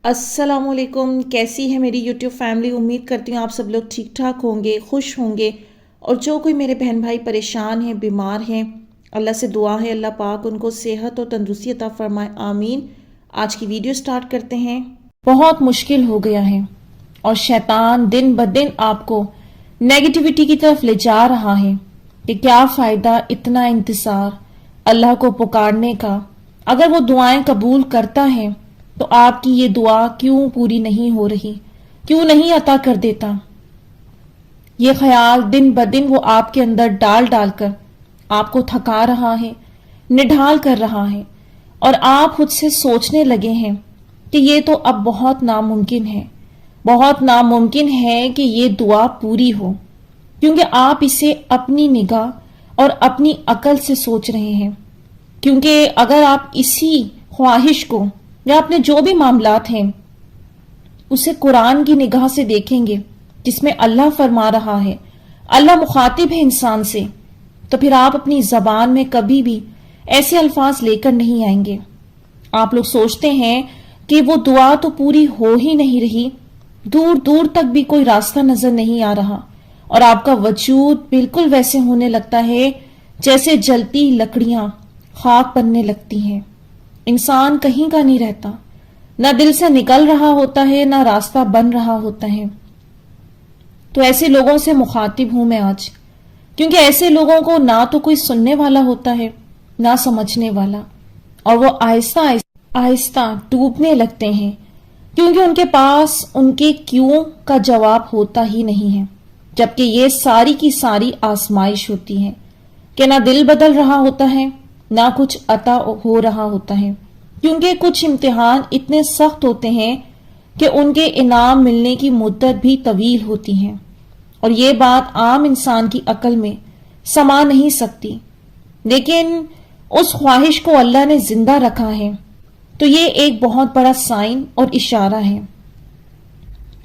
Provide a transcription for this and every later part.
السلام علیکم، کیسی ہے میری یوٹیوب فیملی؟ امید کرتی ہوں آپ سب لوگ ٹھیک ٹھاک ہوں گے، خوش ہوں گے، اور جو کوئی میرے بہن بھائی پریشان ہیں، بیمار ہیں، اللہ سے دعا ہے اللہ پاک ان کو صحت اور تندرستی عطا فرمائے، آمین۔ آج کی ویڈیو سٹارٹ کرتے ہیں۔ بہت مشکل ہو گیا ہے اور شیطان دن بدن آپ کو نیگیٹیوٹی کی طرف لے جا رہا ہے کہ کیا فائدہ اتنا انتظار اللہ کو پکارنے کا، اگر وہ دعائیں قبول کرتا ہے تو آپ کی یہ دعا کیوں پوری نہیں ہو رہی، کیوں نہیں عطا کر دیتا؟ یہ خیال دن بدن وہ آپ کے اندر ڈال ڈال کر آپ کو تھکا رہا ہے، نڈھال کر رہا ہے، اور آپ خود سے سوچنے لگے ہیں کہ یہ تو اب بہت ناممکن ہے، بہت ناممکن ہے کہ یہ دعا پوری ہو، کیونکہ آپ اسے اپنی نگاہ اور اپنی عقل سے سوچ رہے ہیں۔ کیونکہ اگر آپ اسی خواہش کو یا اپنے جو بھی معاملات ہیں اسے قرآن کی نگاہ سے دیکھیں گے، جس میں اللہ فرما رہا ہے، اللہ مخاطب ہے انسان سے، تو پھر آپ اپنی زبان میں کبھی بھی ایسے الفاظ لے کر نہیں آئیں گے۔ آپ لوگ سوچتے ہیں کہ وہ دعا تو پوری ہو ہی نہیں رہی، دور دور تک بھی کوئی راستہ نظر نہیں آ رہا، اور آپ کا وجود بالکل ویسے ہونے لگتا ہے جیسے جلتی لکڑیاں خاک بننے لگتی ہیں۔ انسان کہیں کا نہیں رہتا، نہ دل سے نکل رہا ہوتا ہے، نہ راستہ بن رہا ہوتا ہے۔ تو ایسے لوگوں سے مخاطب ہوں میں آج، کیونکہ ایسے لوگوں کو نہ تو کوئی سننے والا ہوتا ہے، نہ سمجھنے والا، اور وہ آہستہ آہستہ ڈوبنے لگتے ہیں، کیونکہ ان کے پاس ان کے کیوں کا جواب ہوتا ہی نہیں ہے، جبکہ یہ ساری کی ساری آزمائش ہوتی ہے کہ نہ دل بدل رہا ہوتا ہے، نہ کچھ عطا ہو رہا ہوتا ہے، کیونکہ کچھ امتحان اتنے سخت ہوتے ہیں کہ ان کے انعام ملنے کی مدت بھی طویل ہوتی ہیں، اور یہ بات عام انسان کی عقل میں سما نہیں سکتی، لیکن اس خواہش کو اللہ نے زندہ رکھا ہے، تو یہ ایک بہت بڑا سائن اور اشارہ ہے۔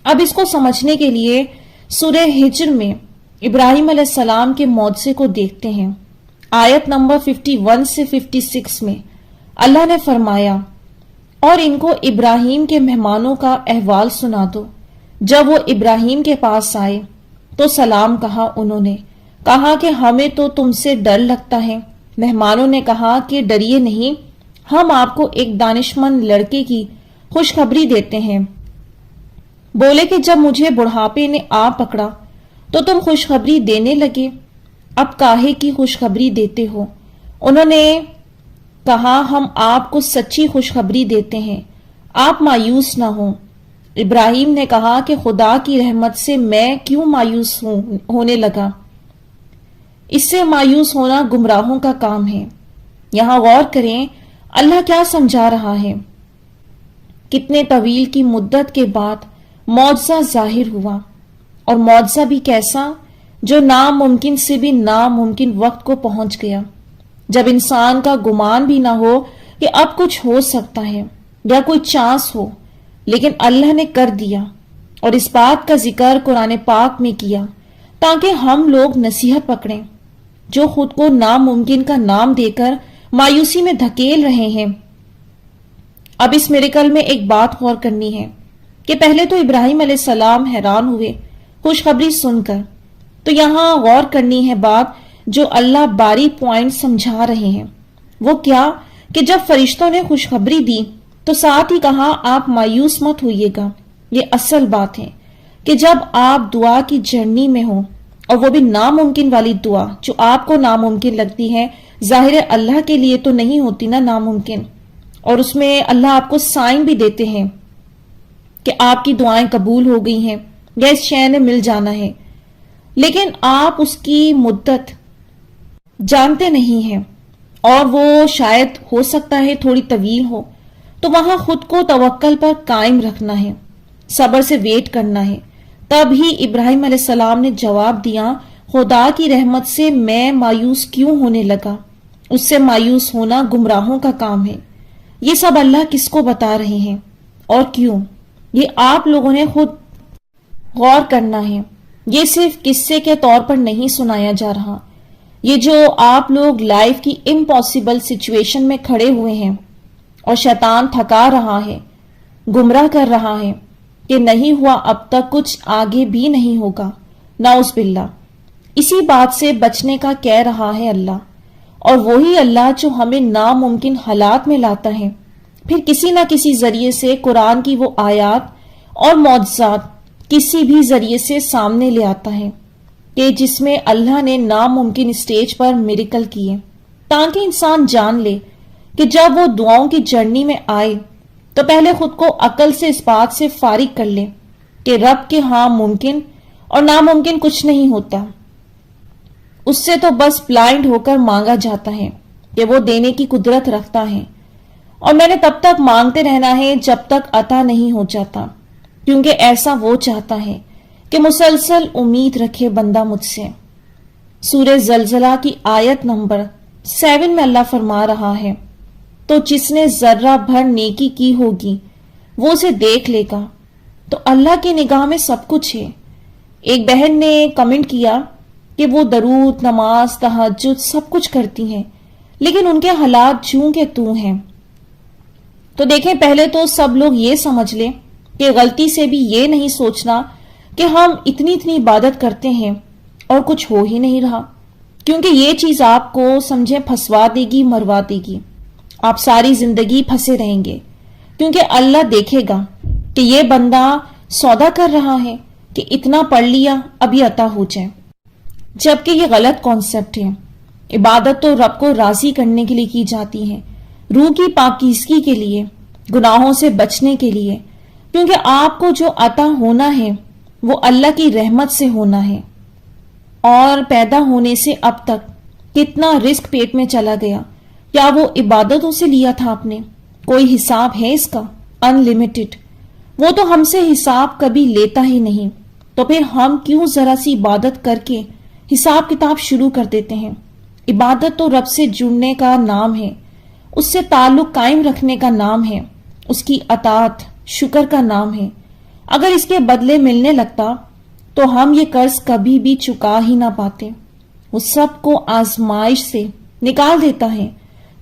اب اس کو سمجھنے کے لیے سورہ ہجر میں ابراہیم علیہ السلام کے معجزے کو دیکھتے ہیں۔ آیت نمبر 51 سے 56 میں اللہ نے فرمایا، اور ان کو ابراہیم کے مہمانوں کا احوال سنا دو۔ جب وہ ابراہیم کے پاس آئے تو سلام کہا، انہوں نے کہا کہ ہمیں تو تم سے ڈر لگتا ہے۔ مہمانوں نے کہا کہ ڈریے نہیں، ہم آپ کو ایک دانشمند لڑکے کی خوشخبری دیتے ہیں۔ بولے کہ جب مجھے بڑھاپے نے آ پکڑا تو تم خوشخبری دینے لگے، اب کاہے کی خوشخبری دیتے ہو؟ انہوں نے کہا، ہم آپ کو سچی خوشخبری دیتے ہیں، آپ مایوس نہ ہوں۔ ابراہیم نے کہا کہ خدا کی رحمت سے میں کیوں مایوس ہونے لگا؟ اس سے مایوس ہونا گمراہوں کا کام ہے۔ یہاں غور کریں اللہ کیا سمجھا رہا ہے۔ کتنے طویل کی مدت کے بعد معجزہ ظاہر ہوا، اور معجزہ بھی کیسا، جو ناممکن سے بھی ناممکن وقت کو پہنچ گیا، جب انسان کا گمان بھی نہ ہو کہ اب کچھ ہو سکتا ہے یا کوئی چانس ہو، لیکن اللہ نے کر دیا، اور اس بات کا ذکر قرآن پاک میں کیا تاکہ ہم لوگ نصیحت پکڑیں، جو خود کو ناممکن کا نام دے کر مایوسی میں دھکیل رہے ہیں۔ اب اس میریکل میں ایک بات غور کرنی ہے کہ پہلے تو ابراہیم علیہ السلام حیران ہوئے خوشخبری سن کر، تو یہاں غور کرنی ہے بات جو اللہ باری پوائنٹ سمجھا رہے ہیں۔ وہ کیا کہ جب فرشتوں نے خوشخبری دی تو ساتھ ہی کہا، آپ مایوس مت ہوئیے گا۔ یہ اصل بات ہے کہ جب آپ دعا کی جرنی میں ہوں، اور وہ بھی ناممکن والی دعا جو آپ کو ناممکن لگتی ہے، ظاہر اللہ کے لیے تو نہیں ہوتی نا ناممکن، اور اس میں اللہ آپ کو سائن بھی دیتے ہیں کہ آپ کی دعائیں قبول ہو گئی ہیں یا اس شے نے مل جانا ہے، لیکن آپ اس کی مدت جانتے نہیں ہیں، اور وہ شاید ہو سکتا ہے تھوڑی طویل ہو، تو وہاں خود کو توکل پر قائم رکھنا ہے، صبر سے ویٹ کرنا ہے۔ تب ہی ابراہیم علیہ السلام نے جواب دیا، خدا کی رحمت سے میں مایوس کیوں ہونے لگا؟ اس سے مایوس ہونا گمراہوں کا کام ہے۔ یہ سب اللہ کس کو بتا رہے ہیں اور کیوں؟ یہ آپ لوگوں نے خود غور کرنا ہے۔ یہ صرف قصے کے طور پر نہیں سنایا جا رہا، یہ جو آپ لوگ لائف کی امپاسبل سچویشن میں کھڑے ہوئے ہیں اور شیطان تھکا رہا ہے، گمراہ کر رہا ہے کہ نہیں ہوا اب تک کچھ آگے بھی نہیں ہوگا، نعوذ باللہ۔ اسی بات سے بچنے کا کہہ رہا ہے اللہ، اور وہی اللہ جو ہمیں ناممکن حالات میں لاتا ہے، پھر کسی نہ کسی ذریعے سے قرآن کی وہ آیات اور معجزات کسی بھی ذریعے سے سامنے لے آتا ہے کہ جس میں اللہ نے ناممکن اسٹیج پر میریکل کیے، تاکہ انسان جان لے کہ جب وہ دعاؤں کی جرنی میں آئے تو پہلے خود کو عقل سے اس بات سے فارغ کر لے کہ رب کے ہاں ممکن اور ناممکن کچھ نہیں ہوتا۔ اس سے تو بس بلائنڈ ہو کر مانگا جاتا ہے کہ وہ دینے کی قدرت رکھتا ہے، اور میں نے تب تک مانگتے رہنا ہے جب تک عطا نہیں ہو جاتا، کیونکہ ایسا وہ چاہتا ہے کہ مسلسل امید رکھے بندہ مجھ سے۔ سورہ زلزلہ کی آیت نمبر 7 میں اللہ فرما رہا ہے، تو جس نے ذرہ بھر نیکی کی ہوگی وہ اسے دیکھ لے گا۔ تو اللہ کی نگاہ میں سب کچھ ہے۔ ایک بہن نے کمنٹ کیا کہ وہ درود، نماز، تہجد سب کچھ کرتی ہیں، لیکن ان کے حالات جوں کے توں ہیں۔ تو دیکھیں، پہلے تو سب لوگ یہ سمجھ لیں کہ غلطی سے بھی یہ نہیں سوچنا کہ ہم اتنی عبادت کرتے ہیں اور کچھ ہو ہی نہیں رہا، کیونکہ یہ چیز آپ کو سمجھیں پھنسوا دے گی، مروا دے گی۔ آپ ساری زندگی پھنسے رہیں گے، کیونکہ اللہ دیکھے گا کہ یہ بندہ سودا کر رہا ہے کہ اتنا پڑھ لیا اب یہ عطا ہو جائے، جبکہ یہ غلط کانسیپٹ ہے۔ عبادت تو رب کو راضی کرنے کے لیے کی جاتی ہے، روح کی پاکیزگی کے لیے، گناہوں سے بچنے کے لیے، کیونکہ آپ کو جو عطا ہونا ہے وہ اللہ کی رحمت سے ہونا ہے۔ اور پیدا ہونے سے اب تک کتنا رزق پیٹ میں چلا گیا، کیا وہ عبادتوں سے لیا تھا آپ نے؟ کوئی حساب ہے اس کا؟ ان لمیٹڈ۔ وہ تو ہم سے حساب کبھی لیتا ہی نہیں، تو پھر ہم کیوں ذرا سی عبادت کر کے حساب کتاب شروع کر دیتے ہیں؟ عبادت تو رب سے جڑنے کا نام ہے، اس سے تعلق قائم رکھنے کا نام ہے، اس کی اطاعت، شکر کا نام ہے۔ اگر اس کے بدلے ملنے لگتا تو ہم یہ قرض کبھی بھی چکا ہی نہ پاتے۔ وہ سب کو آزمائش سے نکال دیتا ہے،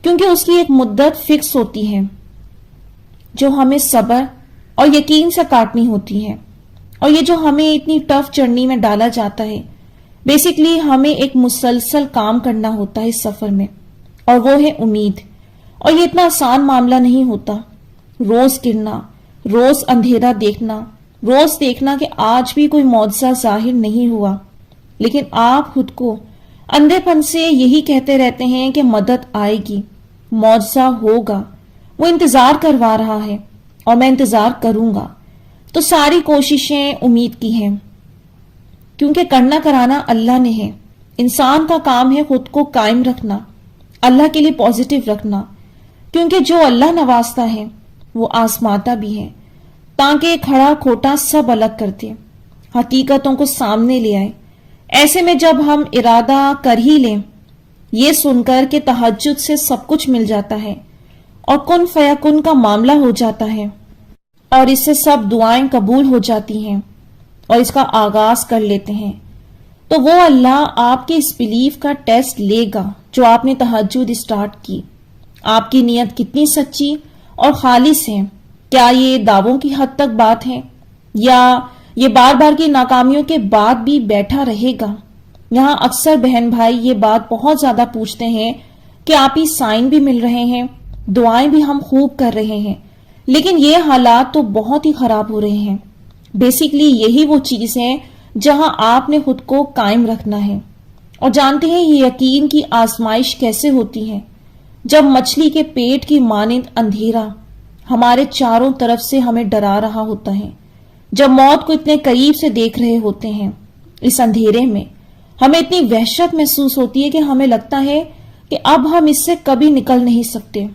کیونکہ اس کی ایک مدت فکس ہوتی ہے جو ہمیں صبر اور یقین سے کاٹنی ہوتی ہے۔ اور یہ جو ہمیں اتنی ٹف جرنی میں ڈالا جاتا ہے، بیسیکلی ہمیں ایک مسلسل کام کرنا ہوتا ہے اس سفر میں، اور وہ ہے امید۔ اور یہ اتنا آسان معاملہ نہیں ہوتا۔ روز گرنا، روز اندھیرا دیکھنا، روز دیکھنا کہ آج بھی کوئی معجزہ ظاہر نہیں ہوا، لیکن آپ خود کو اندھے پن سے یہی کہتے رہتے ہیں کہ مدد آئے گی، معجزہ ہوگا، وہ انتظار کروا رہا ہے اور میں انتظار کروں گا۔ تو ساری کوششیں امید کی ہیں، کیونکہ کرنا کرانا اللہ نے ہے۔ انسان کا کام ہے خود کو قائم رکھنا، اللہ کے لیے پازیٹیو رکھنا، کیونکہ جو اللہ نوازتا ہے وہ آزماتا بھی ہے، تاکہ کھڑا کھوٹا سب الگ کرتے، حقیقتوں کو سامنے لے آئے۔ ایسے میں جب ہم ارادہ کر ہی لیں یہ سن کر کہ تہجد سے سب کچھ مل جاتا ہے اور کن فیکن کا معاملہ ہو جاتا ہے، اور اس سے سب دعائیں قبول ہو جاتی ہیں اور اس کا آغاز کر لیتے ہیں، تو وہ اللہ آپ کے اس بلیف کا ٹیسٹ لے گا جو آپ نے تہجد اسٹارٹ کی۔ آپ کی نیت کتنی سچی اور خالص ہے؟ کیا یہ دعووں کی حد تک بات ہے، یا یہ بار بار کی ناکامیوں کے بعد بھی بیٹھا رہے گا؟ یہاں اکثر بہن بھائی یہ بات بہت زیادہ پوچھتے ہیں کہ آپ ہی سائن بھی مل رہے ہیں، دعائیں بھی ہم خوب کر رہے ہیں، لیکن یہ حالات تو بہت ہی خراب ہو رہے ہیں۔ بیسیکلی یہی وہ چیز ہے جہاں آپ نے خود کو قائم رکھنا ہے۔ اور جانتے ہیں یہ یقین کی آزمائش کیسے ہوتی ہے؟ جب مچھلی کے پیٹ کی مانند اندھیرا ہمارے چاروں طرف سے ہمیں ڈرا رہا ہوتا ہے، جب موت کو اتنے قریب سے دیکھ رہے ہوتے ہیں، اس اندھیرے میں ہمیں اتنی وحشت محسوس ہوتی ہے کہ ہمیں لگتا ہے کہ اب ہم اس سے کبھی نکل نہیں سکتے۔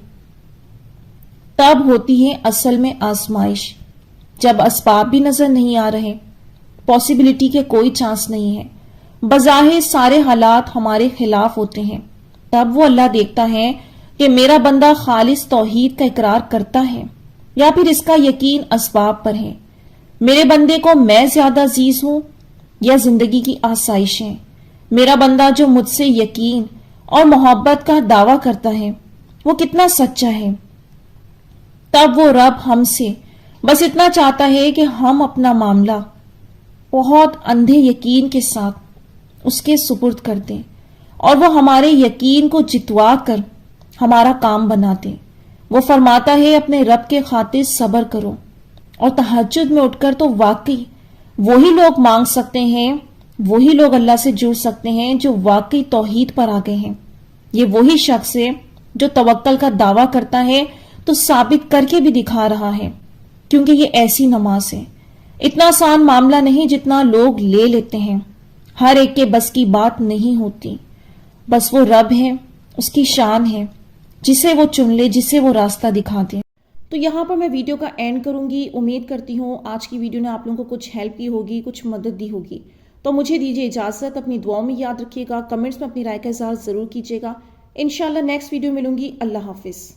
تب ہوتی ہے اصل میں آزمائش، جب اسباب بھی نظر نہیں آ رہے، پاسبلٹی کے کوئی چانس نہیں ہے، بظاہر سارے حالات ہمارے خلاف ہوتے ہیں۔ تب وہ اللہ دیکھتا ہے کہ میرا بندہ خالص توحید کا اقرار کرتا ہے یا پھر اس کا یقین اسباب پر ہے۔ میرے بندے کو میں زیادہ عزیز ہوں یا زندگی کی آسائشیں؟ میرا بندہ جو مجھ سے یقین اور محبت کا دعویٰ کرتا ہے وہ کتنا سچا ہے؟ تب وہ رب ہم سے بس اتنا چاہتا ہے کہ ہم اپنا معاملہ بہت اندھے یقین کے ساتھ اس کے سپرد کر دیں اور وہ ہمارے یقین کو جتوا کر ہمارا کام بنا دیں۔ وہ فرماتا ہے اپنے رب کے خاطر صبر کرو، اور تہجد میں اٹھ کر تو واقعی وہی لوگ مانگ سکتے ہیں، وہی لوگ اللہ سے جڑ سکتے ہیں جو واقعی توحید پر آ گئے ہیں۔ یہ وہی شخص ہے جو توکل کا دعویٰ کرتا ہے تو ثابت کر کے بھی دکھا رہا ہے، کیونکہ یہ ایسی نماز ہے۔ اتنا آسان معاملہ نہیں جتنا لوگ لے لیتے ہیں، ہر ایک کے بس کی بات نہیں ہوتی، بس وہ رب ہے، اس کی شان ہے، جسے وہ چن لے، جسے وہ راستہ دکھا دے۔ تو یہاں پر میں ویڈیو کا اینڈ کروں گی۔ امید کرتی ہوں آج کی ویڈیو نے آپ لوگوں کو کچھ ہیلپ کی ہوگی، کچھ مدد دی ہوگی۔ تو مجھے دیجیے اجازت، اپنی دعاؤں میں یاد رکھیے گا، کمنٹس میں اپنی رائے کا اظہار ضرور کیجیے گا۔ انشاءاللہ نیکسٹ ویڈیو ملوں گی۔ اللہ حافظ۔